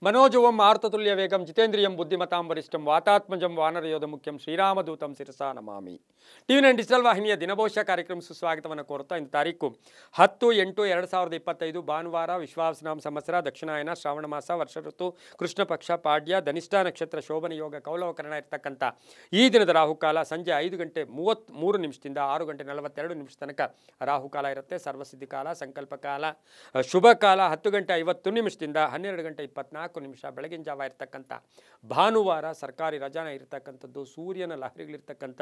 मनोजवम आर्ततुल्य वेगम जितेंद्रियम बुद्धिमतां वरिष्ठम वातात्मजम वानरयोध मुख्यम ಶ್ರೀರಾಮದೂತಂ ಶಿರಸಾ ನಮಾಮಿ ಟಿವಿ9 digital ವಾಹಿನಿಯ ದಿನಭವಿಷ್ಯ ಕಾರ್ಯಕ್ರಮ ಸುಸ್ವಾಗತವನ್ನು ಕೋರುತ್ತಾ ಇಂದು ತಾರೀಕು 10/8/2025 ಭಾನುವಾರ ವಿಶ್ವಾವಸುನಾಮ ಸಂವತ್ಸರ ದಕ್ಷಿಣಾಯನ ಶ್ರಾವಣ ಮಾಸ ವರ್ಷ ಋತು ಕೃಷ್ಣ ಪಕ್ಷ ಪಾಡ್ಯ ಧನಿಷ್ಠ ನಕ್ಷತ್ರ ಶೋಭನ ಯೋಗ ಕೌಲವಕರಣ ಇರತಕ್ಕಂಥ ಈ ದಿನದ ರಾಹುಕಾಲ ಸಂಜೆ 5:33 6:42 ತನಕ ರಾಹುಕಾಲ ಇರುತ್ತೆ. ಸರ್ವಸಿದ್ಧಿ ಕಾಲ, ಸಂಕಲ್ಪ ಕಾಲ, ಶುಭ ಕಾಲ 10:50 12:24 ಬೆಳಗಿನ ಜಾವ ಇರತಕ್ಕಂಥ ಭಾನುವಾರ ಸರ್ಕಾರಿ ರಜಾನ ಇರತಕ್ಕಂಥದ್ದು, ಸೂರ್ಯನ ಲಹರಿಗಳಿರ್ತಕ್ಕಂಥ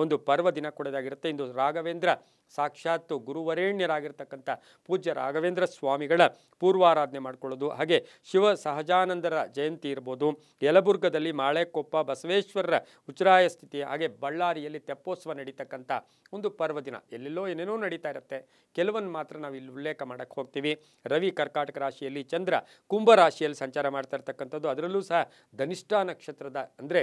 ಒಂದು ಪರ್ವ ದಿನ ಕೊಡೋದಾಗಿರುತ್ತೆ. ಇಂದು ರಾಘವೇಂದ್ರ ಸಾಕ್ಷಾತ್ ಗುರುವರೇಣ್ಯರಾಗಿರ್ತಕ್ಕಂಥ ಪೂಜ್ಯ ರಾಘವೇಂದ್ರ ಸ್ವಾಮಿಗಳ ಪೂರ್ವಾರಾಧನೆ ಮಾಡ್ಕೊಳ್ಳೋದು, ಹಾಗೆ ಶಿವ ಸಹಜಾನಂದರ ಜಯಂತಿ ಇರ್ಬೋದು, ಯಲಬುರ್ಗದಲ್ಲಿ ಮಾಳೆಕೊಪ್ಪ ಬಸವೇಶ್ವರರ ಉಚ್ಛ್ರಾಯ ಸ್ಥಿತಿ, ಹಾಗೆ ಬಳ್ಳಾರಿಯಲ್ಲಿ ತೆಪ್ಪೋತ್ಸವ ನಡೀತಕ್ಕಂಥ ಒಂದು ಪರ್ವ ದಿನ. ಎಲ್ಲೆಲ್ಲೋ ಏನೇನೋ ನಡೀತಾ ಇರುತ್ತೆ, ಕೆಲವೊಂದು ಮಾತ್ರ ನಾವು ಇಲ್ಲಿ ಉಲ್ಲೇಖ ಮಾಡಕ್ಕೆ ಹೋಗ್ತೀವಿ. ರವಿ ಕರ್ಕಾಟಕ ರಾಶಿಯಲ್ಲಿ, ಚಂದ್ರ ಕುಂಭ ರಾಶಿಯಲ್ಲಿ ಸಂಚಾರ ಮಾಡ್ತಾ ಇರ್ತಕ್ಕಂಥದ್ದು. ಅದರಲ್ಲೂ ಸಹ ಧನಿಷ್ಠ ನಕ್ಷತ್ರದ ಅಂದರೆ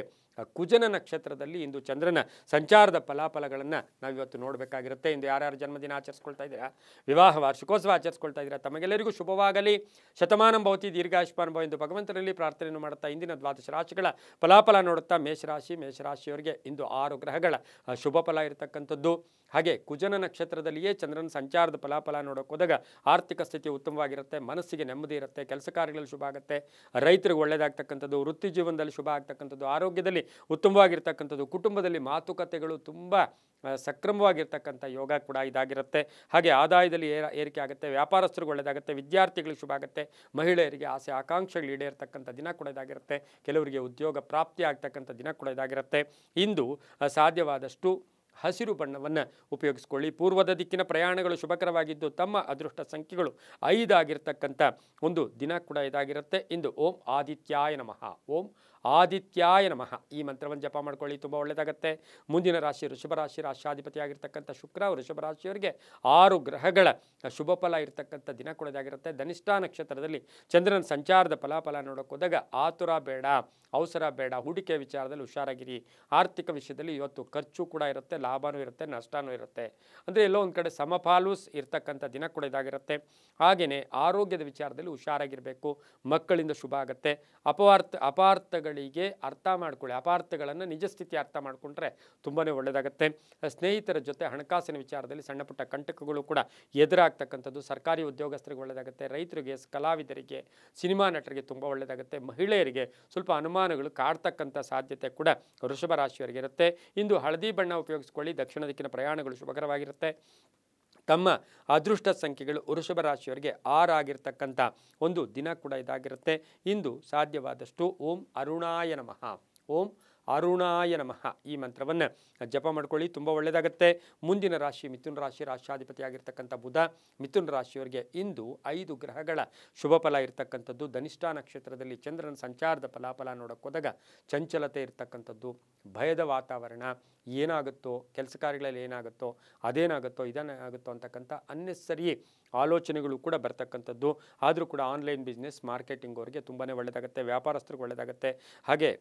ಕುಜನ ನಕ್ಷತ್ರದಲ್ಲಿ ಇಂದು ಚಂದ್ರನ ಸಂಚಾರದ ಫಲಾಫಲಗಳನ್ನು ನಾವಿವತ್ತು ನೋಡಬೇಕಾಗಿರುತ್ತೆ. ಇಂದು ಯಾರ್ಯಾರು ಜನ್ಮದಿನ ಆಚರಿಸ್ಕೊಳ್ತಾ ಇದ್ದೀರಾ, ವಿವಾಹ ವಾರ್ಷಿಕೋತ್ಸವ ಆಚರಿಸ್ಕೊಳ್ತಾ ಇದ್ದೀರಾ, ತಮಗೆಲ್ಲರಿಗೂ ಶುಭವಾಗಲಿ. ಶತಮಾನಂ ಭವತಿ ದೀರ್ಘಾಯುಷ್ಮಾನ್ ಭವ ಎಂದು ಭಗವಂತನಲ್ಲಿ ಪ್ರಾರ್ಥನೆಯನ್ನು ಮಾಡುತ್ತಾ ಇಂದಿನ ದ್ವಾದಶ ರಾಶಿಗಳ ಫಲಾಫಲ ನೋಡುತ್ತಾ ಮೇಷರಾಶಿಯವರಿಗೆ ಇಂದು 6 ಗ್ರಹಗಳ ಶುಭ ಫಲ ಇರತಕ್ಕಂಥದ್ದು. ಹಾಗೆ ಕುಜನ ನಕ್ಷತ್ರದಲ್ಲಿಯೇ ಚಂದ್ರನ ಸಂಚಾರದ ಫಲಾಫಲ ನೋಡೋಕೆ ಹೋದಾಗ ಆರ್ಥಿಕ ಸ್ಥಿತಿ ಉತ್ತಮವಾಗಿರುತ್ತೆ, ಮನಸ್ಸಿಗೆ ನೆಮ್ಮದಿ ಇರುತ್ತೆ, ಕೆಲಸ ಕಾರ್ಯಗಳಲ್ಲಿ ಶುಭ ಆಗುತ್ತೆ, ರೈತರಿಗೆ ಒಳ್ಳೆಯದಾಗ್ತಕ್ಕಂಥದ್ದು, ವೃತ್ತಿ ಜೀವನದಲ್ಲಿ ಶುಭ ಆಗ್ತಕ್ಕಂಥದ್ದು, ಆರೋಗ್ಯದಲ್ಲಿ ಉತ್ತಮವಾಗಿರ್ತಕ್ಕಂಥದ್ದು, ಕುಟುಂಬದಲ್ಲಿ ಮಾತುಕತೆಗಳು ತುಂಬ ಸಕ್ರಮವಾಗಿರ್ತಕ್ಕಂಥ ಯೋಗ ಕೂಡ ಇದಾಗಿರುತ್ತೆ. ಹಾಗೆ ಆದಾಯದಲ್ಲಿ ಏರಿಕೆ ಆಗುತ್ತೆ, ವ್ಯಾಪಾರಸ್ಥರಿಗೆ ಒಳ್ಳೆಯದಾಗುತ್ತೆ, ವಿದ್ಯಾರ್ಥಿಗಳಿಗೆ ಶುಭ ಆಗುತ್ತೆ, ಮಹಿಳೆಯರಿಗೆ ಆಸೆ ಆಕಾಂಕ್ಷೆಗಳು ಈಡೇರ್ತಕ್ಕಂಥ ದಿನ ಕೂಡ ಇದಾಗಿರುತ್ತೆ, ಕೆಲವರಿಗೆ ಉದ್ಯೋಗ ಪ್ರಾಪ್ತಿ ಆಗ್ತಕ್ಕಂಥ ದಿನ ಕೂಡ ಇದಾಗಿರುತ್ತೆ. ಇಂದು ಸಾಧ್ಯವಾದಷ್ಟು ಹಸಿರು ಬಣ್ಣವನ್ನು ಉಪಯೋಗಿಸ್ಕೊಳ್ಳಿ. ಪೂರ್ವದ ದಿಕ್ಕಿನ ಪ್ರಯಾಣಗಳು ಶುಭಕರವಾಗಿದ್ದು ತಮ್ಮ ಅದೃಷ್ಟ ಸಂಖ್ಯೆಗಳು 5 ಆಗಿರ್ತಕ್ಕಂಥ ಒಂದು ದಿನ ಕೂಡ ಇದಾಗಿರುತ್ತೆ. ಇಂದು ಓಂ ಆದಿತ್ಯಾಯ ನಮಃ, ಓಂ ಆದಿತ್ಯಾಯ ನಮಃ ಈ ಮಂತ್ರವನ್ನು ಜಪ ಮಾಡ್ಕೊಳ್ಳಿ, ತುಂಬ ಒಳ್ಳೆಯದಾಗತ್ತೆ. ಮುಂದಿನ ರಾಶಿ ವೃಷಭ ರಾಶಿ, ರಾಶ್ಯಾಧಿಪತಿಯಾಗಿರ್ತಕ್ಕಂಥ ಶುಕ್ರ ವೃಷಭ ರಾಶಿಯವರಿಗೆ 6 ಗ್ರಹಗಳ ಶುಭ ಫಲ ಇರತಕ್ಕಂಥ ದಿನ ಕೂಡ ಇದಾಗಿರುತ್ತೆ. ಧನಿಷ್ಠ ನಕ್ಷತ್ರದಲ್ಲಿ ಚಂದ್ರನ ಸಂಚಾರದ ಫಲಾಫಲ ನೋಡೋಕೆ ಹೋದಾಗ ಆತುರ ಬೇಡ, ಅವಸರ ಬೇಡ, ಹೂಡಿಕೆ ವಿಚಾರದಲ್ಲಿ ಹುಷಾರಾಗಿರಿ. ಆರ್ಥಿಕ ವಿಷಯದಲ್ಲಿ ಇವತ್ತು ಖರ್ಚು ಕೂಡ ಇರುತ್ತೆ, ಲಾಭನೂ ಇರುತ್ತೆ, ನಷ್ಟನೂ ಇರುತ್ತೆ. ಅಂದರೆ ಎಲ್ಲೋ ಒಂದು ಕಡೆ ಸಮಪಾಲು ಇರ್ತಕ್ಕಂಥ ದಿನ ಕೂಡ ಇದಾಗಿರುತ್ತೆ. ಹಾಗೆಯೇ ಆರೋಗ್ಯದ ವಿಚಾರದಲ್ಲಿ ಹುಷಾರಾಗಿರಬೇಕು. ಮಕ್ಕಳಿಂದ ಶುಭ ಆಗುತ್ತೆ. ಅಪಾರ್ಥಗಳಿಗೆ ಅರ್ಥ ಮಾಡ್ಕೊಳ್ಳಿ, ಅಪಾರ್ಥಗಳನ್ನು ನಿಜ ಸ್ಥಿತಿ ಅರ್ಥ ಮಾಡಿಕೊಂಡ್ರೆ ತುಂಬಾ ಒಳ್ಳೆಯದಾಗುತ್ತೆ. ಸ್ನೇಹಿತರ ಜೊತೆ ಹಣಕಾಸಿನ ವಿಚಾರದಲ್ಲಿ ಸಣ್ಣ ಪುಟ್ಟ ಕಂಟಕಗಳು ಕೂಡ ಎದುರಾಗ್ತಕ್ಕಂಥದ್ದು. ಸರ್ಕಾರಿ ಉದ್ಯೋಗಸ್ಥರಿಗೆ ಒಳ್ಳೆಯದಾಗುತ್ತೆ, ರೈತರಿಗೆ, ಕಲಾವಿದರಿಗೆ, ಸಿನಿಮಾ ನಟರಿಗೆ ತುಂಬ ಒಳ್ಳೆಯದಾಗುತ್ತೆ. ಮಹಿಳೆಯರಿಗೆ ಸ್ವಲ್ಪ ಅನುಮಾನಗಳು ಕಾಡ್ತಕ್ಕಂಥ ಸಾಧ್ಯತೆ ಕೂಡ ವೃಷಭ ರಾಶಿಯವರಿಗೆ ಇರುತ್ತೆ. ಇಂದು ಹಳದಿ ಬಣ್ಣ ಉಪಯೋಗಿಸ್ಕೊಳ್ಳಿ, ದಕ್ಷಿಣ ದಿಕ್ಕಿನ ಪ್ರಯಾಣಗಳು ಶುಭಕರವಾಗಿರುತ್ತೆ. ತಮ್ಮ ಅದೃಷ್ಟ ಸಂಖ್ಯೆಗಳು ವೃಷಭ ರಾಶಿಯವರಿಗೆ 6 ಆಗಿರ್ತಕ್ಕಂಥ ಒಂದು ದಿನ ಕೂಡ ಇದಾಗಿರುತ್ತೆ. ಇಂದು ಸಾಧ್ಯವಾದಷ್ಟು ಓಂ ಅರುಣಾಯ ನಮಃ, ಓಂ ಅರುಣಾಯ ನಮಃ ಈ ಮಂತ್ರವನ್ನು ಜಪ ಮಾಡ್ಕೊಳ್ಳಿ, ತುಂಬ ಒಳ್ಳೆಯದಾಗುತ್ತೆ. ಮುಂದಿನ ರಾಶಿ ಮಿಥುನ ರಾಶಿ, ರಾಶ್ಯಾಧಿಪತಿಯಾಗಿರ್ತಕ್ಕಂಥ ಬುಧ. ಮಿಥುನ ರಾಶಿಯವರಿಗೆ ಇಂದು 5 ಗ್ರಹಗಳ ಶುಭ ಫಲ ಇರತಕ್ಕಂಥದ್ದು. ಧನಿಷ್ಠ ನಕ್ಷತ್ರದಲ್ಲಿ ಚಂದ್ರನ ಸಂಚಾರದ ಫಲಾಫಲ ನೋಡೋಕೆ ಹೋದಾಗ ಚಂಚಲತೆ ಇರತಕ್ಕಂಥದ್ದು, ಭಯದ ವಾತಾವರಣ, ಏನಾಗುತ್ತೋ ಕೆಲಸ ಕಾರ್ಯಗಳಲ್ಲಿ ಏನಾಗುತ್ತೋ ಅದೇನಾಗುತ್ತೋ ಇದನ್ನಾಗುತ್ತೋ ಅಂತಕ್ಕಂಥ ಅನ್ನೆಸರಿ ಆಲೋಚನೆಗಳು ಕೂಡ ಬರ್ತಕ್ಕಂಥದ್ದು. ಆದರೂ ಕೂಡ ಆನ್ಲೈನ್ ಬಿಸ್ನೆಸ್ ಮಾರ್ಕೆಟಿಂಗ್ ಅವರಿಗೆ ತುಂಬಾ ಒಳ್ಳೆಯದಾಗುತ್ತೆ, ವ್ಯಾಪಾರಸ್ಥರಿಗೆ ಒಳ್ಳೆಯದಾಗುತ್ತೆ. ಹಾಗೆ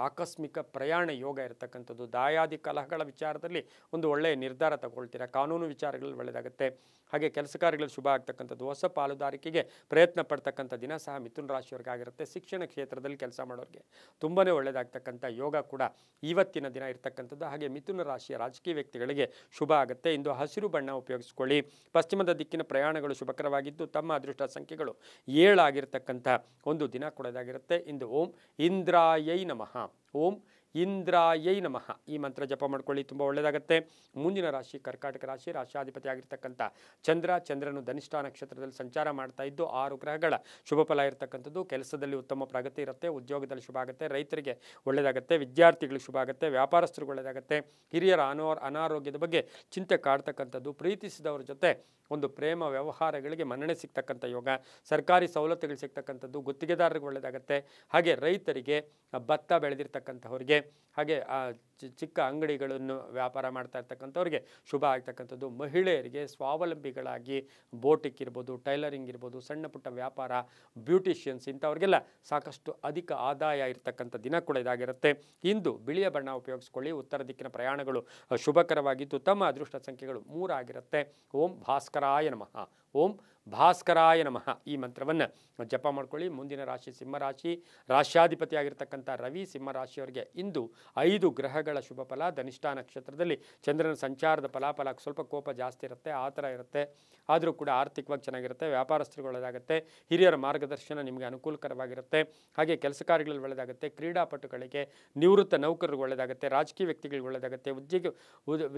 ಆಕಸ್ಮಿಕ ಪ್ರಯಾಣ ಯೋಗ ಇರತಕ್ಕಂಥದ್ದು. ದಾಯಾದಿ ಕಲಹಗಳ ವಿಚಾರದಲ್ಲಿ ಒಂದು ಒಳ್ಳೆಯ ನಿರ್ಧಾರ ತಗೊಳ್ತೀರಾ, ಕಾನೂನು ವಿಚಾರಗಳಲ್ಲಿ ಒಳ್ಳೆಯದಾಗುತ್ತೆ. ಹಾಗೆ ಕೆಲಸ ಕಾರ್ಯಗಳಲ್ಲಿ ಶುಭ ಆಗ್ತಕ್ಕಂಥದ್ದು, ಹೊಸ ಪಾಲುದಾರಿಕೆಗೆ ಪ್ರಯತ್ನ ಪಡ್ತಕ್ಕಂಥ ದಿನ ಸಹ ಮಿಥುನ ರಾಶಿಯವರಿಗೆ ಆಗಿರುತ್ತೆ. ಶಿಕ್ಷಣ ಕ್ಷೇತ್ರದಲ್ಲಿ ಕೆಲಸ ಮಾಡೋರಿಗೆ ತುಂಬಾ ಒಳ್ಳೆಯದಾಗ್ತಕ್ಕಂಥ ಯೋಗ ಕೂಡ ಇವತ್ತಿನ ದಿನ ಇರ್ತಕ್ಕಂಥದ್ದು. ಹಾಗೆ ಮಿಥುನ ರಾಶಿಯ ರಾಜಕೀಯ ವ್ಯಕ್ತಿಗಳಿಗೆ ಶುಭ ಆಗುತ್ತೆ. ಇಂದು ಹಸಿರು ಬಣ್ಣ ಉಪಯೋಗಿಸ್ಕೊಳ್ಳಿ. ಪಶ್ಚಿಮದ ದಿಕ್ಕಿನ ಪ್ರಯಾಣಗಳು ಶುಭಕರವಾಗಿದ್ದು ತಮ್ಮ ಅದೃಷ್ಟ ಸಂಖ್ಯೆಗಳು 7 ಆಗಿರ್ತಕ್ಕಂಥ ಒಂದು ದಿನ ಕೂಡ ಇದಾಗಿರುತ್ತೆ. ಇಂದು ಓಂ ಇಂದ್ರಾಯೈ ನಮಃ, ಓಂ ಇಂದ್ರಾಯೈ ನಮಃ ಈ ಮಂತ್ರ ಜಪ ಮಾಡ್ಕೊಳ್ಳಿ, ತುಂಬ ಒಳ್ಳೆಯದಾಗುತ್ತೆ. ಮುಂದಿನ ರಾಶಿ ಕರ್ಕಾಟಕ ರಾಶಿ, ರಾಶ್ಯಾಧಿಪತಿ ಆಗಿರ್ತಕ್ಕಂಥ ಚಂದ್ರನು ಧನಿಷ್ಠ ನಕ್ಷತ್ರದಲ್ಲಿ ಸಂಚಾರ ಮಾಡ್ತಾ ಇದ್ದು 6 ಗ್ರಹಗಳ ಶುಭ ಫಲ ಇರತಕ್ಕಂಥದ್ದು. ಕೆಲಸದಲ್ಲಿ ಉತ್ತಮ ಪ್ರಗತಿ ಇರುತ್ತೆ, ಉದ್ಯೋಗದಲ್ಲಿ ಶುಭ ಆಗುತ್ತೆ, ರೈತರಿಗೆ ಒಳ್ಳೆಯದಾಗುತ್ತೆ, ವಿದ್ಯಾರ್ಥಿಗಳಿಗೆ ಶುಭ ಆಗುತ್ತೆ, ವ್ಯಾಪಾರಸ್ಥರಿಗೆ ಒಳ್ಳೆಯದಾಗುತ್ತೆ. ಹಿರಿಯರ ಅನಾರೋಗ್ಯದ ಬಗ್ಗೆ ಚಿಂತೆ ಕಾಡ್ತಕ್ಕಂಥದ್ದು. ಪ್ರೀತಿಸಿದವರ ಜೊತೆ ಒಂದು ಪ್ರೇಮ ವ್ಯವಹಾರಗಳಿಗೆ ಮನ್ನಣೆ ಸಿಗ್ತಕ್ಕಂಥ ಯೋಗ, ಸರ್ಕಾರಿ ಸವಲತ್ತುಗಳು ಸಿಗ್ತಕ್ಕಂಥದ್ದು, ಗುತ್ತಿಗೆದಾರರಿಗೆ ಒಳ್ಳೆಯದಾಗುತ್ತೆ. ಹಾಗೆ ರೈತರಿಗೆ, ಭತ್ತ ಬೆಳೆದಿರ್ತಕ್ಕಂಥವ್ರಿಗೆ, ಹಾಗೆ ಚಿಕ್ಕ ಅಂಗಡಿಗಳನ್ನು ವ್ಯಾಪಾರ ಮಾಡ್ತಾ ಇರ್ತಕ್ಕಂಥವ್ರಿಗೆ ಶುಭ ಆಗ್ತಕ್ಕಂಥದ್ದು. ಮಹಿಳೆಯರಿಗೆ ಸ್ವಾವಲಂಬಿಗಳಾಗಿ ಬೋಟಿಕ್ ಇರ್ಬೋದು, ಟೈಲರಿಂಗ್ ಇರ್ಬೋದು, ಸಣ್ಣ ಪುಟ್ಟ ವ್ಯಾಪಾರ, ಬ್ಯೂಟಿಷಿಯನ್ಸ್ ಇಂಥವ್ರಿಗೆಲ್ಲ ಸಾಕಷ್ಟು ಅಧಿಕ ಆದಾಯ ಇರ್ತಕ್ಕಂಥ ದಿನ ಕೂಡ ಇದಾಗಿರುತ್ತೆ. ಇಂದು ಬಿಳಿಯ ಬಣ್ಣ ಉಪಯೋಗಿಸ್ಕೊಳ್ಳಿ. ಉತ್ತರ ದಿಕ್ಕಿನ ಪ್ರಯಾಣಗಳು ಶುಭಕರವಾಗಿದ್ದು ತಮ್ಮ ಅದೃಷ್ಟ ಸಂಖ್ಯೆಗಳು 3 ಆಗಿರುತ್ತೆ. ಓಂ ಭಾಸ್ಕರಾಯ ನಮಃ, ಓಂ ಭಾಸ್ಕರಾಯ ನಮಃ ಈ ಮಂತ್ರವನ್ನು ಜಪ ಮಾಡ್ಕೊಳ್ಳಿ. ಮುಂದಿನ ರಾಶಿ ಸಿಂಹರಾಶಿ. ರಾಶ್ಯಾಧಿಪತಿ ಆಗಿರ್ತಕ್ಕಂಥ ರವಿ ಸಿಂಹರಾಶಿಯವರಿಗೆ ಇಂದು 5 ಗ್ರಹಗಳ ಶುಭ ಫಲ. ಧನಿಷ್ಠಾ ನಕ್ಷತ್ರದಲ್ಲಿ ಚಂದ್ರನ ಸಂಚಾರದ ಫಲಾಫಲ ಸ್ವಲ್ಪ ಕೋಪ ಜಾಸ್ತಿ ಇರುತ್ತೆ, ಆ ಥರ ಇರುತ್ತೆ. ಆದರೂ ಕೂಡ ಆರ್ಥಿಕವಾಗಿ ಚೆನ್ನಾಗಿರುತ್ತೆ. ವ್ಯಾಪಾರಸ್ಥರಿಗೆ ಒಳ್ಳೆಯದಾಗುತ್ತೆ. ಹಿರಿಯರ ಮಾರ್ಗದರ್ಶನ ನಿಮಗೆ ಅನುಕೂಲಕರವಾಗಿರುತ್ತೆ. ಹಾಗೆ ಕೆಲಸ ಕಾರ್ಯಗಳಲ್ಲಿ ಒಳ್ಳೆಯದಾಗುತ್ತೆ. ಕ್ರೀಡಾಪಟುಗಳಿಗೆ, ನಿವೃತ್ತ ನೌಕರರಿಗೆ ಒಳ್ಳೆಯದಾಗುತ್ತೆ. ರಾಜಕೀಯ ವ್ಯಕ್ತಿಗಳಿಗೆ ಒಳ್ಳೆಯದಾಗುತ್ತೆ.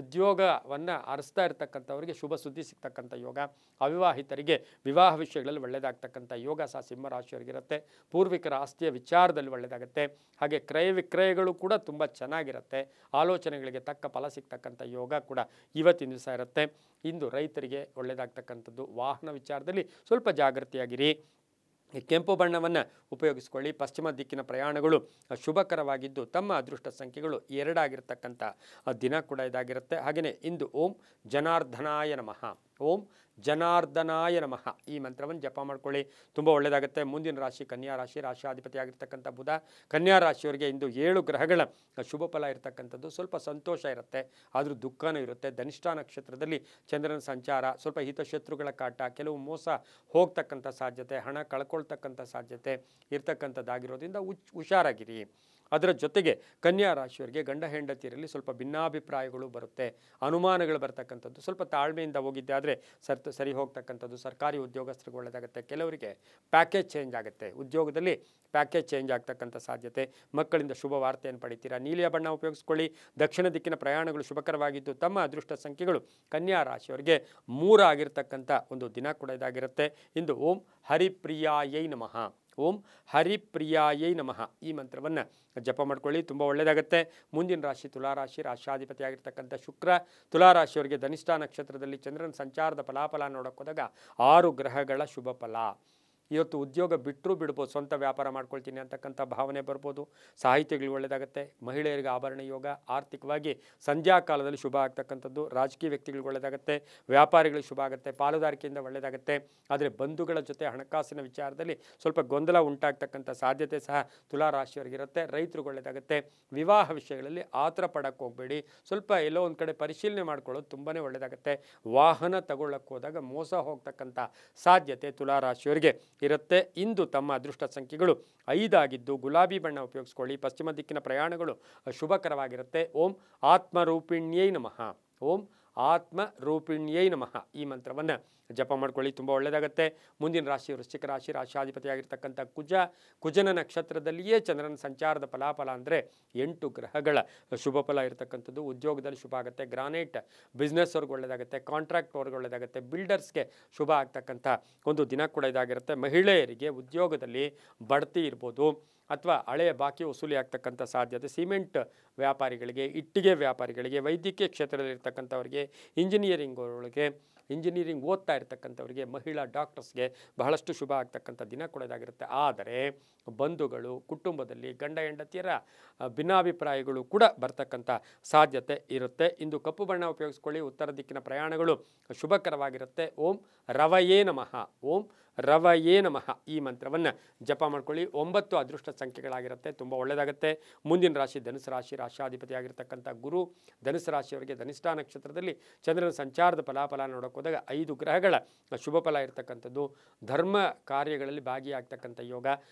ಉದ್ಯೋಗವನ್ನು ಅರಸ್ತಾ ಇರತಕ್ಕಂಥವರಿಗೆ ಶುಭ ಸುದ್ದಿ ಸಿಗ್ತಕ್ಕಂಥ ಯೋಗ. ಅವಿವಾಹಿತರಿಗೆ ವಿವಾಹ ವಿಷಯಗಳಲ್ಲಿ ಒಳ್ಳೆಯದಾಗ್ತಕ್ಕಂಥ ಯೋಗ ಸಹ ಸಿಂಹರಾಶಿಯವರಿಗಿರುತ್ತೆ. ಪೂರ್ವಿಕರ ಆಸ್ತಿಯ ವಿಚಾರದಲ್ಲಿ ಒಳ್ಳೆಯದಾಗುತ್ತೆ. ಹಾಗೆ ಕ್ರಯ ವಿಕ್ರಯಗಳು ಕೂಡ ತುಂಬ ಚೆನ್ನಾಗಿರುತ್ತೆ. ಆಲೋಚನೆಗಳಿಗೆ ತಕ್ಕ ಫಲ ಸಿಗ್ತಕ್ಕಂಥ ಯೋಗ ಕೂಡ ಇವತ್ತಿನ ದಿವಸ ಇರುತ್ತೆ. ಇಂದು ರೈತರಿಗೆ ಒಳ್ಳೆಯದಾಗ್ತಕ್ಕಂಥದ್ದು. ವಾಹನ ವಿಚಾರದಲ್ಲಿ ಸ್ವಲ್ಪ ಜಾಗೃತಿಯಾಗಿರಿ. ಕೆಂಪು ಬಣ್ಣವನ್ನು ಉಪಯೋಗಿಸ್ಕೊಳ್ಳಿ. ಪಶ್ಚಿಮ ದಿಕ್ಕಿನ ಪ್ರಯಾಣಗಳು ಶುಭಕರವಾಗಿದ್ದು ತಮ್ಮ ಅದೃಷ್ಟ ಸಂಖ್ಯೆಗಳು 2 ಆಗಿರ್ತಕ್ಕಂಥ ದಿನ ಕೂಡ ಇದಾಗಿರುತ್ತೆ. ಹಾಗೆಯೇ ಇಂದು ಓಂ ಜನಾರ್ದನಾಯ ನಮಃ, ಓಂ ಜನಾರ್ದನಾಯ ನಮಃ ಈ ಮಂತ್ರವನ್ನು ಜಪ ಮಾಡ್ಕೊಳ್ಳಿ. ತುಂಬ ಒಳ್ಳೆಯದಾಗುತ್ತೆ. ಮುಂದಿನ ರಾಶಿ ಕನ್ಯಾ ರಾಶಿ. ರಾಶಿಯಾಧಿಪತಿ ಆಗಿರ್ತಕ್ಕಂಥ ಬುಧ. ಕನ್ಯಾ ರಾಶಿಯವರಿಗೆ ಇಂದು 7 ಗ್ರಹಗಳ ಶುಭ ಫಲ ಇರತಕ್ಕಂಥದ್ದು. ಸ್ವಲ್ಪ ಸಂತೋಷ ಇರುತ್ತೆ, ಆದರೂ ದುಃಖನೂ ಇರುತ್ತೆ. ಧನಿಷ್ಠಾ ನಕ್ಷತ್ರದಲ್ಲಿ ಚಂದ್ರನ ಸಂಚಾರ, ಸ್ವಲ್ಪ ಹಿತಶತ್ರುಗಳ ಕಾಟ, ಕೆಲವು ಮೋಸ ಹೋಗ್ತಕ್ಕಂಥ ಸಾಧ್ಯತೆ, ಹಣ ಕಳ್ಕೊಳ್ತಕ್ಕಂಥ ಸಾಧ್ಯತೆ ಇರ್ತಕ್ಕಂಥದ್ದಾಗಿರೋದ್ರಿಂದ ಹುಷಾರಾಗಿರಿ. ಅದರ ಜೊತೆಗೆ ಕನ್ಯಾ ರಾಶಿಯವರಿಗೆ ಗಂಡ ಹೆಂಡತಿಯರಲ್ಲಿ ಸ್ವಲ್ಪ ಭಿನ್ನಾಭಿಪ್ರಾಯಗಳು ಬರುತ್ತೆ, ಅನುಮಾನಗಳು ಬರ್ತಕ್ಕಂಥದ್ದು. ಸ್ವಲ್ಪ ತಾಳ್ಮೆಯಿಂದ ಹೋಗಿದ್ದೆ ಆದರೆ ಸರಿ ಹೋಗ್ತಕ್ಕಂಥದ್ದು. ಸರ್ಕಾರಿ ಉದ್ಯೋಗಸ್ಥರಿಗೆ ಒಳ್ಳೆಯದಾಗುತ್ತೆ. ಕೆಲವರಿಗೆ ಪ್ಯಾಕೇಜ್ ಚೇಂಜ್ ಆಗುತ್ತೆ, ಉದ್ಯೋಗದಲ್ಲಿ ಪ್ಯಾಕೇಜ್ ಚೇಂಜ್ ಆಗ್ತಕ್ಕಂಥ ಸಾಧ್ಯತೆ. ಮಕ್ಕಳಿಂದ ಶುಭ ವಾರ್ತೆಯನ್ನು ಪಡಿತೀರಾ. ನೀಲಿಯ ಬಣ್ಣ ಉಪಯೋಗಿಸ್ಕೊಳ್ಳಿ. ದಕ್ಷಿಣ ದಿಕ್ಕಿನ ಪ್ರಯಾಣಗಳು ಶುಭಕರವಾಗಿದ್ದು ತಮ್ಮ ಅದೃಷ್ಟ ಸಂಖ್ಯೆಗಳು ಕನ್ಯಾ ರಾಶಿಯವರಿಗೆ 3 ಆಗಿರ್ತಕ್ಕಂಥ ಒಂದು ದಿನ ಕೂಡ ಇದಾಗಿರುತ್ತೆ. ಇಂದು ಓಂ ಹರಿಪ್ರಿಯಾಯೈ ನಮಃ, ಓಂ ಹರಿಪ್ರಿಯಾಯೈ ನಮಃ ಈ ಮಂತ್ರವನ್ನು ಜಪ ಮಾಡ್ಕೊಳ್ಳಿ. ತುಂಬ ಒಳ್ಳೆಯದಾಗುತ್ತೆ. ಮುಂದಿನ ರಾಶಿ ತುಲಾರಾಶಿ. ರಾಶಿಯಾಧಿಪತಿ ಆಗಿರ್ತಕ್ಕಂಥ ಶುಕ್ರ ತುಲಾರಾಶಿಯವರಿಗೆ ಧನಿಷ್ಠಾ ನಕ್ಷತ್ರದಲ್ಲಿ ಚಂದ್ರನ ಸಂಚಾರದ ಫಲಾಫಲ ನೋಡೋಕೆ ಹೋದಾಗ 6 ಗ್ರಹಗಳ ಶುಭ ಫಲ. ಇವತ್ತು ಉದ್ಯೋಗ ಬಿಟ್ಟರೂ ಬಿಡ್ಬೋದು, ಸ್ವಂತ ವ್ಯಾಪಾರ ಮಾಡ್ಕೊಳ್ತೀನಿ ಅಂತಕ್ಕಂಥ ಭಾವನೆ ಬರ್ಬೋದು. ಸಾಹಿತ್ಯಗಳಿಗೆ ಒಳ್ಳೆಯದಾಗುತ್ತೆ. ಮಹಿಳೆಯರಿಗೆ ಆಭರಣ ಯೋಗ. ಆರ್ಥಿಕವಾಗಿ ಸಂಧ್ಯಾ ಕಾಲದಲ್ಲಿ ಶುಭ ಆಗ್ತಕ್ಕಂಥದ್ದು. ರಾಜಕೀಯ ವ್ಯಕ್ತಿಗಳಿಗೆ ಒಳ್ಳೆಯದಾಗುತ್ತೆ. ವ್ಯಾಪಾರಿಗಳಿಗೆ ಶುಭ ಆಗುತ್ತೆ. ಪಾಲುದಾರಿಕೆಯಿಂದ ಒಳ್ಳೆಯದಾಗುತ್ತೆ. ಆದರೆ ಬಂಧುಗಳ ಜೊತೆ ಹಣಕಾಸಿನ ವಿಚಾರದಲ್ಲಿ ಸ್ವಲ್ಪ ಗೊಂದಲ ಉಂಟಾಗ್ತಕ್ಕಂಥ ಸಾಧ್ಯತೆ ಸಹ ತುಲಾರಾಶಿಯವರಿಗಿರುತ್ತೆ. ರೈತರಿಗೆ ಒಳ್ಳೆಯದಾಗುತ್ತೆ. ವಿವಾಹ ವಿಷಯಗಳಲ್ಲಿ ಆತರ ಪಡಕ್ಕೆ ಹೋಗಬೇಡಿ. ಸ್ವಲ್ಪ ಎಲ್ಲೋ ಒಂದು ಕಡೆ ಪರಿಶೀಲನೆ ಮಾಡ್ಕೊಳ್ಳೋದು ತುಂಬಾ ಒಳ್ಳೆಯದಾಗುತ್ತೆ. ವಾಹನ ತಗೊಳ್ಳಕ್ಕೆ ಹೋದಾಗ ಮೋಸ ಹೋಗ್ತಕ್ಕಂಥ ಸಾಧ್ಯತೆ ತುಲಾರಾಶಿಯವರಿಗೆ ಇರುತ್ತೆ. ಇಂದು ತಮ್ಮ ಅದೃಷ್ಟ ಸಂಖ್ಯೆಗಳು 5 ಆಗಿದ್ದು ಗುಲಾಬಿ ಬಣ್ಣ ಉಪಯೋಗಿಸ್ಕೊಳ್ಳಿ. ಪಶ್ಚಿಮ ದಿಕ್ಕಿನ ಪ್ರಯಾಣಗಳು ಶುಭಕರವಾಗಿರುತ್ತೆ. ಓಂ ಆತ್ಮರೂಪಿಣ್ಯೈ ನಮಃ, ಓಂ ಆತ್ಮರೂಪಿಣ್ಯೈ ನಮಃ ಈ ಮಂತ್ರವನ್ನು ಜಪ ಮಾಡ್ಕೊಳ್ಳಿ. ತುಂಬ ಒಳ್ಳೆಯದಾಗುತ್ತೆ. ಮುಂದಿನ ರಾಶಿ ವೃಶ್ಚಿಕ ರಾಶಿ. ರಾಶಿಯಾಧಿಪತಿಯಾಗಿರ್ತಕ್ಕಂಥ ಕುಜನ ನಕ್ಷತ್ರದಲ್ಲಿಯೇ ಚಂದ್ರನ ಸಂಚಾರದ ಫಲಾಫಲ ಅಂದರೆ 8 ಗ್ರಹಗಳ ಶುಭ ಫಲ ಇರತಕ್ಕಂಥದ್ದು. ಉದ್ಯೋಗದಲ್ಲಿ ಶುಭ ಆಗುತ್ತೆ. ಗ್ರಾನೈಟ್ ಬಿಸ್ನೆಸ್ ಅವ್ರಿಗೆ ಒಳ್ಳೆಯದಾಗುತ್ತೆ. ಕಾಂಟ್ರಾಕ್ಟ್ ಅವ್ರಿಗೆ ಒಳ್ಳೆಯದಾಗುತ್ತೆ. ಬಿಲ್ಡರ್ಸ್ಗೆ ಶುಭ ಆಗ್ತಕ್ಕಂಥ ಒಂದು ದಿನ ಕೂಡ ಇದಾಗಿರುತ್ತೆ. ಮಹಿಳೆಯರಿಗೆ ಉದ್ಯೋಗದಲ್ಲಿ ಬಡ್ತಿ ಇರ್ಬೋದು ಅಥವಾ ಹಳೆಯ ಬಾಕಿ ವಸೂಲಿ ಆಗ್ತಕ್ಕಂಥ ಸಾಧ್ಯತೆ. ಸಿಮೆಂಟ್ ವ್ಯಾಪಾರಿಗಳಿಗೆ, ಇಟ್ಟಿಗೆ ವ್ಯಾಪಾರಿಗಳಿಗೆ, ವೈದ್ಯಕೀಯ ಕ್ಷೇತ್ರದಲ್ಲಿರ್ತಕ್ಕಂಥವ್ರಿಗೆ, ಇಂಜಿನಿಯರಿಂಗ್ ಓದ್ತಾ ಇರ್ತಕ್ಕಂಥವ್ರಿಗೆ, ಮಹಿಳಾ ಡಾಕ್ಟರ್ಸ್ಗೆ ಬಹಳಷ್ಟು ಶುಭ ಆಗ್ತಕ್ಕಂಥ ದಿನ ಕೂಡ ಇದಾಗಿರುತ್ತೆ. ಆದರೆ ಬಂಧುಗಳು, ಕುಟುಂಬದಲ್ಲಿ ಗಂಡ ಹೆಂಡತಿಯರ ಭಿನ್ನಾಭಿಪ್ರಾಯಗಳು ಕೂಡ ಬರ್ತಕ್ಕಂಥ ಸಾಧ್ಯತೆ ಇರುತ್ತೆ. ಇಂದು ಕಪ್ಪು ಬಣ್ಣ ಉಪಯೋಗಿಸ್ಕೊಳ್ಳಿ. ಉತ್ತರ ದಿಕ್ಕಿನ ಪ್ರಯಾಣಗಳು ಶುಭಕರವಾಗಿರುತ್ತೆ. ಓಂ ರವಯೇ ನಮಃ, ಓಂ ರವಯೇ ನಮಃ ಈ ಮಂತ್ರವನ್ನು ಜಪ ಮಾಡ್ಕೊಳ್ಳಿ. 9 ಅದೃಷ್ಟ ಸಂಖ್ಯೆಗಳಾಗಿರುತ್ತೆ. ತುಂಬ ಒಳ್ಳೆಯದಾಗುತ್ತೆ. ಮುಂದಿನ ರಾಶಿ ಧನುಸು ರಾಶಿ. ರಾಶಿಯಾಧಿಪತಿಯಾಗಿರ್ತಕ್ಕಂಥ ಗುರು ಧನುಸು ರಾಶಿಯವರಿಗೆ ಧನಿಷ್ಠಾ ನಕ್ಷತ್ರದಲ್ಲಿ ಚಂದ್ರನ ಸಂಚಾರದ ಫಲಾಫಲ ನೋಡೋಕೆ ಹೋದಾಗ 5 ಗ್ರಹಗಳ ಶುಭ ಫಲ ಇರತಕ್ಕಂಥದ್ದು. ಧರ್ಮ ಕಾರ್ಯಗಳಲ್ಲಿ ಭಾಗಿಯಾಗ್ತಕ್ಕಂಥ ಯೋಗ.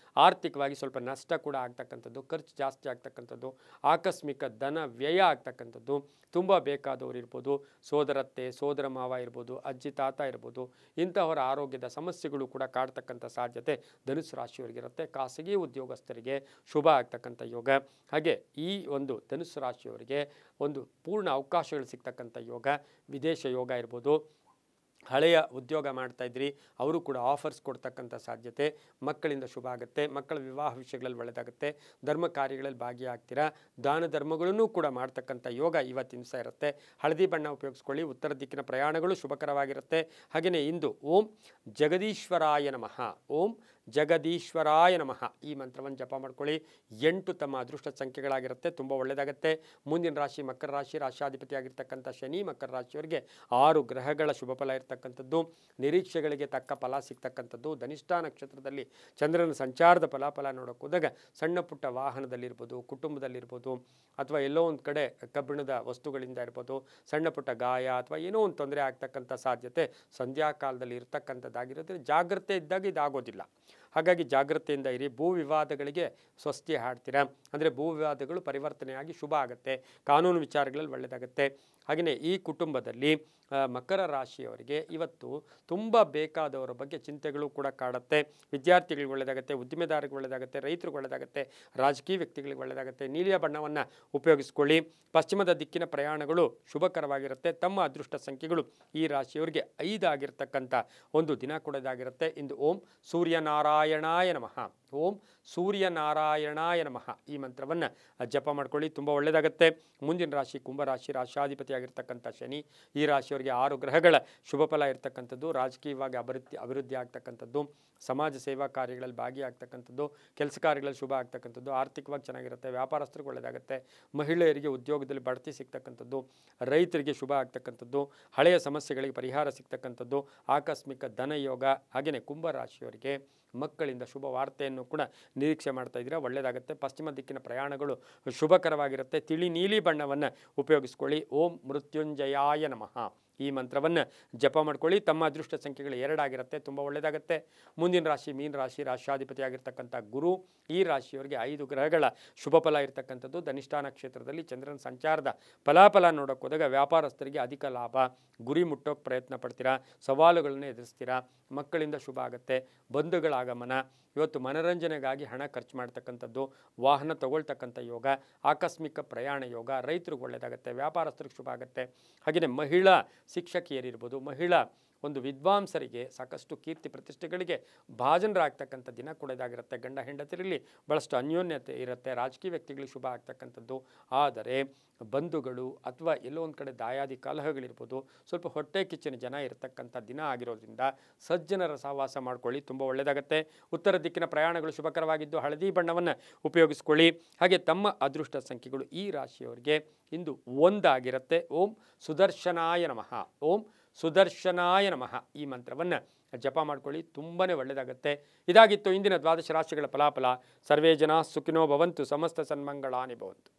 ಆರ್ಥಿಕವಾಗಿ ಸ್ವಲ್ಪ ನಷ್ಟ ಕೂಡ ಆಗ್ತಕ್ಕಂಥದ್ದು. ಖರ್ಚು ಜಾಸ್ತಿ ಆಗ್ತಕ್ಕಂಥದ್ದು. ಆಕಸ್ಮಿಕ ಧನ ವ್ಯಯ ಆಗ್ತಕ್ಕಂಥದ್ದು. ತುಂಬ ಬೇಕಾದವರು ಇರ್ಬೋದು, ಸೋದರತ್ತೆ, ಸೋದರ ಮಾವ ಇರ್ಬೋದು, ಅಜ್ಜಿ ತಾತ ಇರ್ಬೋದು. ಇಂತಹವರ ಆರೋಗ್ಯದ ಸಮಸ್ಯೆಗಳು ಕೂಡ ಕಾಡ್ತಕ್ಕಂಥ ಸಾಧ್ಯತೆ ಧನುಸು ರಾಶಿಯವರಿಗಿರುತ್ತೆ. ಖಾಸಗಿ ಉದ್ಯೋಗಸ್ಥರಿಗೆ ಶುಭ ಆಗ್ತಕ್ಕಂಥ ಯೋಗ. ಹಾಗೆ ಈ ಒಂದು ಧನುಸು ರಾಶಿಯವರಿಗೆ ಒಂದು ಪೂರ್ಣ ಅವಕಾಶಗಳು ಸಿಗ್ತಕ್ಕಂಥ ಯೋಗ. ವಿದೇಶ ಯೋಗ ಇರ್ಬೋದು. ಹಳೆಯ ಉದ್ಯೋಗ ಮಾಡ್ತಾಯಿದ್ರಿ, ಅವರು ಕೂಡ ಆಫರ್ಸ್ ಕೊಡ್ತಕ್ಕಂಥ ಸಾಧ್ಯತೆ. ಮಕ್ಕಳಿಂದ ಶುಭ ಆಗುತ್ತೆ. ಮಕ್ಕಳ ವಿವಾಹ ವಿಷಯಗಳಲ್ಲಿ ಒಳ್ಳೆಯದಾಗುತ್ತೆ. ಧರ್ಮ ಕಾರ್ಯಗಳಲ್ಲಿ ಭಾಗಿಯಾಗ್ತೀರಾ. ದಾನ ಧರ್ಮಗಳನ್ನೂ ಕೂಡ ಮಾಡ್ತಕ್ಕಂಥ ಯೋಗ ಇವತ್ತಿನ ದಿವಸ ಇರುತ್ತೆ. ಹಳದಿ ಬಣ್ಣ ಉಪಯೋಗಿಸ್ಕೊಳ್ಳಿ. ಉತ್ತರ ದಿಕ್ಕಿನ ಪ್ರಯಾಣಗಳು ಶುಭಕರವಾಗಿರುತ್ತೆ. ಹಾಗೆಯೇ ಇಂದು ಓಂ ಜಗದೀಶ್ವರಾಯ ನಮಃ, ಓಂ ಜಗದೀಶ್ವರಾಯ ನಮಃ ಈ ಮಂತ್ರವನ್ನು ಜಪ ಮಾಡ್ಕೊಳ್ಳಿ. 8 ತಮ್ಮ ಅದೃಷ್ಟ ಸಂಖ್ಯೆಗಳಾಗಿರುತ್ತೆ, ತುಂಬ ಒಳ್ಳೆಯದಾಗುತ್ತೆ. ಮುಂದಿನ ರಾಶಿ ಮಕರ ರಾಶಿ, ರಾಶಾಧಿಪತಿ ಆಗಿರ್ತಕ್ಕಂಥ ಶನಿ. ಮಕರ ರಾಶಿಯವರಿಗೆ 6 ಗ್ರಹಗಳ ಶುಭ ಫಲ ಇರ್ತಕ್ಕಂಥದ್ದು, ನಿರೀಕ್ಷೆಗಳಿಗೆ ತಕ್ಕ ಫಲ ಸಿಗ್ತಕ್ಕಂಥದ್ದು. ಧನಿಷ್ಠ ನಕ್ಷತ್ರದಲ್ಲಿ ಚಂದ್ರನ ಸಂಚಾರದ ಫಲಾಫಲ ನೋಡೋಕೆ ಹೋದಾಗ ಸಣ್ಣ ಪುಟ್ಟ ವಾಹನದಲ್ಲಿರ್ಬೋದು, ಕುಟುಂಬದಲ್ಲಿರ್ಬೋದು, ಅಥವಾ ಎಲ್ಲೋ ಒಂದು ಕಡೆ ಕಬ್ಬಿಣದ ವಸ್ತುಗಳಿಂದ ಇರ್ಬೋದು, ಸಣ್ಣ ಪುಟ್ಟ ಗಾಯ ಅಥವಾ ಏನೋ ಒಂದು ತೊಂದರೆ ಆಗ್ತಕ್ಕಂಥ ಸಾಧ್ಯತೆ ಸಂಧ್ಯಾಕಾಲದಲ್ಲಿ ಇರ್ತಕ್ಕಂಥದ್ದಾಗಿರೋದ್ರೆ ಜಾಗ್ರತೆ ಇದ್ದಾಗ ಇದಾಗೋದಿಲ್ಲ. ಹಾಗಾಗಿ ಜಾಗ್ರತೆಯಿಂದ ಇರಿ. ಭೂ ವಿವಾದಗಳಿಗೆ ಸ್ವಸ್ತಿ ಹಾಡ್ತೀರಾ, ಅಂದರೆ ಭೂ ವಿವಾದಗಳು ಪರಿವರ್ತನೆಯಾಗಿ ಶುಭ ಆಗುತ್ತೆ. ಕಾನೂನು ವಿಚಾರಗಳಲ್ಲಿ ಒಳ್ಳೆಯದಾಗುತ್ತೆ. ಹಾಗೆಯೇ ಈ ಕುಟುಂಬದಲ್ಲಿ ಮಕರ ರಾಶಿಯವರಿಗೆ ಇವತ್ತು ತುಂಬ ಬೇಕಾದವರ ಬಗ್ಗೆ ಚಿಂತೆಗಳು ಕೂಡ ಕಾಡುತ್ತೆ. ವಿದ್ಯಾರ್ಥಿಗಳಿಗೆ ಒಳ್ಳೆಯದಾಗುತ್ತೆ, ಉದ್ದಿಮೆದಾರರಿಗೆ ಒಳ್ಳೆಯದಾಗುತ್ತೆ, ರೈತರಿಗೆ ಒಳ್ಳೆಯದಾಗುತ್ತೆ, ರಾಜಕೀಯ ವ್ಯಕ್ತಿಗಳಿಗೆ ಒಳ್ಳೆಯದಾಗುತ್ತೆ. ನೀಲಿಯ ಬಣ್ಣವನ್ನು ಉಪಯೋಗಿಸ್ಕೊಳ್ಳಿ. ಪಶ್ಚಿಮದ ದಿಕ್ಕಿನ ಪ್ರಯಾಣಗಳು ಶುಭಕರವಾಗಿರುತ್ತೆ. ತಮ್ಮ ಅದೃಷ್ಟ ಸಂಖ್ಯೆಗಳು ಈ ರಾಶಿಯವರಿಗೆ 5 ಆಗಿರ್ತಕ್ಕಂಥ ಒಂದು ದಿನ ಕೊಡೋದಾಗಿರುತ್ತೆ. ಇಂದು ಓಂ ಸೂರ್ಯನಾರಾಯಣಾಯ ನಮಃ, ಓಂ ಸೂರ್ಯನಾರಾಯಣಾಯ ನಮಃ ಈ ಮಂತ್ರವನ್ನು ಜಪ ಮಾಡ್ಕೊಳ್ಳಿ, ತುಂಬ ಒಳ್ಳೆಯದಾಗುತ್ತೆ. ಮುಂದಿನ ರಾಶಿ ಕುಂಭರಾಶಿ, ರಾಶಾಧಿಪತಿ ಆಗಿರ್ತಕ್ಕಂಥ ಶನಿ. ಈ ರಾಶಿಯವರಿಗೆ 6 ಗ್ರಹಗಳ ಶುಭ ಫಲ ಇರ್ತಕ್ಕಂಥದ್ದು, ರಾಜಕೀಯವಾಗಿ ಅಭಿವೃದ್ಧಿ ಆಗ್ತಕ್ಕಂಥದ್ದು, ಸಮಾಜ ಸೇವಾ ಕಾರ್ಯಗಳಲ್ಲಿ ಭಾಗಿಯಾಗ್ತಕ್ಕಂಥದ್ದು, ಕೆಲಸ ಕಾರ್ಯಗಳಲ್ಲಿ ಶುಭ ಆಗ್ತಕ್ಕಂಥದ್ದು, ಆರ್ಥಿಕವಾಗಿ ಚೆನ್ನಾಗಿರುತ್ತೆ. ವ್ಯಾಪಾರಸ್ಥರಿಗೆ ಒಳ್ಳೆಯದಾಗುತ್ತೆ. ಮಹಿಳೆಯರಿಗೆ ಉದ್ಯೋಗದಲ್ಲಿ ಬಡ್ತಿ ಸಿಗ್ತಕ್ಕಂಥದ್ದು, ರೈತರಿಗೆ ಶುಭ ಆಗ್ತಕ್ಕಂಥದ್ದು, ಹಳೆಯ ಸಮಸ್ಯೆಗಳಿಗೆ ಪರಿಹಾರ ಸಿಗ್ತಕ್ಕಂಥದ್ದು, ಆಕಸ್ಮಿಕ ಧನಯೋಗ. ಹಾಗೆಯೇ ಕುಂಭರಾಶಿಯವರಿಗೆ ಮಕ್ಕಳಿಂದ ಶುಭ ವಾರ್ತೆಯನ್ನು ಕೂಡ ನಿರೀಕ್ಷೆ ಮಾಡ್ತಾ ಇದ್ದೀರಾ, ಒಳ್ಳೆಯದಾಗುತ್ತೆ. ಪಶ್ಚಿಮ ದಿಕ್ಕಿನ ಪ್ರಯಾಣಗಳು ಶುಭಕರವಾಗಿರುತ್ತೆ. ತಿಳಿ ನೀಲಿ ಬಣ್ಣವನ್ನು ಉಪಯೋಗಿಸ್ಕೊಳ್ಳಿ. ಓಂ ಮೃತ್ಯುಂಜಯಾಯ ನಮಃ ಈ ಮಂತ್ರವನ್ನು ಜಪ ಮಾಡ್ಕೊಳ್ಳಿ. ತಮ್ಮ ಅದೃಷ್ಟ ಸಂಖ್ಯೆಗಳು 2 ಆಗಿರುತ್ತೆ, ತುಂಬ ಒಳ್ಳೆಯದಾಗುತ್ತೆ. ಮುಂದಿನ ರಾಶಿ ಮೀನ ರಾಶಿ, ರಾಶಾಧಿಪತಿ ಆಗಿರ್ತಕ್ಕಂಥ ಗುರು. ಈ ರಾಶಿಯವರಿಗೆ 5 ಗ್ರಹಗಳ ಶುಭ ಫಲ ಇರ್ತಕ್ಕಂಥದ್ದು. ಧನಿಷ್ಠ ನಕ್ಷತ್ರದಲ್ಲಿ ಚಂದ್ರನ ಸಂಚಾರದ ಫಲಾಫಲ ನೋಡೋಕೆ ಹೋದಾಗ ವ್ಯಾಪಾರಸ್ಥರಿಗೆ ಅಧಿಕ ಲಾಭ, ಗುರಿ ಮುಟ್ಟೋಕೆ ಪ್ರಯತ್ನ ಪಡ್ತೀರಾ, ಸವಾಲುಗಳನ್ನು ಎದುರಿಸ್ತೀರಾ, ಮಕ್ಕಳಿಂದ ಶುಭ ಆಗುತ್ತೆ. ಬಂಧುಗಳ ಆಗಮನ. ಇವತ್ತು ಮನೋರಂಜನೆಗಾಗಿ ಹಣ ಖರ್ಚು ಮಾಡ್ತಕ್ಕಂಥದ್ದು, ವಾಹನ ತಗೊಳ್ತಕ್ಕಂಥ ಯೋಗ, ಆಕಸ್ಮಿಕ ಪ್ರಯಾಣ ಯೋಗ. ರೈತರಿಗೆ ಒಳ್ಳೆಯದಾಗುತ್ತೆ, ವ್ಯಾಪಾರಸ್ಥರಿಗೆ ಶುಭ ಆಗುತ್ತೆ. ಹಾಗೆಯೇ ಮಹಿಳಾ ಶಿಕ್ಷಕಿಯರಿರ್ಬೋದು, ಮಹಿಳಾ ಒಂದು ವಿದ್ವಾಂಸರಿಗೆ ಸಾಕಷ್ಟು ಕೀರ್ತಿ ಪ್ರತಿಷ್ಠೆಗಳಿಗೆ ಭಾಜನರಾಗ್ತಕ್ಕಂಥ ದಿನ ಕೂಡ ಇದಾಗಿರುತ್ತೆ. ಗಂಡ ಹೆಂಡತಿರಲ್ಲಿ ಭಾಳಷ್ಟು ಅನ್ಯೋನ್ಯತೆ ಇರುತ್ತೆ. ರಾಜಕೀಯ ವ್ಯಕ್ತಿಗಳಿಗೆ ಶುಭ ಆಗ್ತಕ್ಕಂಥದ್ದು. ಆದರೆ ಬಂಧುಗಳು ಅಥವಾ ಎಲ್ಲೋ ಒಂದು ಕಡೆ ದಾಯಾದಿ ಕಲಹಗಳಿರ್ಬೋದು, ಸ್ವಲ್ಪ ಹೊಟ್ಟೆ ಕಿಚ್ಚಿನ ಜನ ಇರತಕ್ಕಂಥ ದಿನ ಆಗಿರೋದ್ರಿಂದ ಸಜ್ಜನರ ಸಹವಾಸ ಮಾಡ್ಕೊಳ್ಳಿ, ತುಂಬ ಒಳ್ಳೆಯದಾಗುತ್ತೆ. ಉತ್ತರ ದಿಕ್ಕಿನ ಪ್ರಯಾಣಗಳು ಶುಭಕರವಾಗಿದ್ದು ಹಳದಿ ಬಣ್ಣವನ್ನು ಉಪಯೋಗಿಸ್ಕೊಳ್ಳಿ. ಹಾಗೆ ತಮ್ಮ ಅದೃಷ್ಟ ಸಂಖ್ಯೆಗಳು ಈ ರಾಶಿಯವರಿಗೆ ಇಂದು 1 ಆಗಿರುತ್ತೆ. ಓಂ ಸುದರ್ಶನಾಯ ನಮಃ, ಓಂ ಸುದರ್ಶನಾಯ ನಮಃ ಈ ಮಂತ್ರವನ್ನು ಜಪ ಮಾಡ್ಕೊಳ್ಳಿ, ತುಂಬಾ ಒಳ್ಳೆಯದಾಗುತ್ತೆ. ಇದಾಗಿತ್ತು ಇಂದಿನ 12 ರಾಶಿಗಳ ಫಲಾಫಲ. ಸರ್ವೇ ಜನ ಸುಖಿನೋ ಭವಂತು, ಸಮಸ್ತ ಸನ್ಮಂಗಳಾನಿ ಭವಂತು.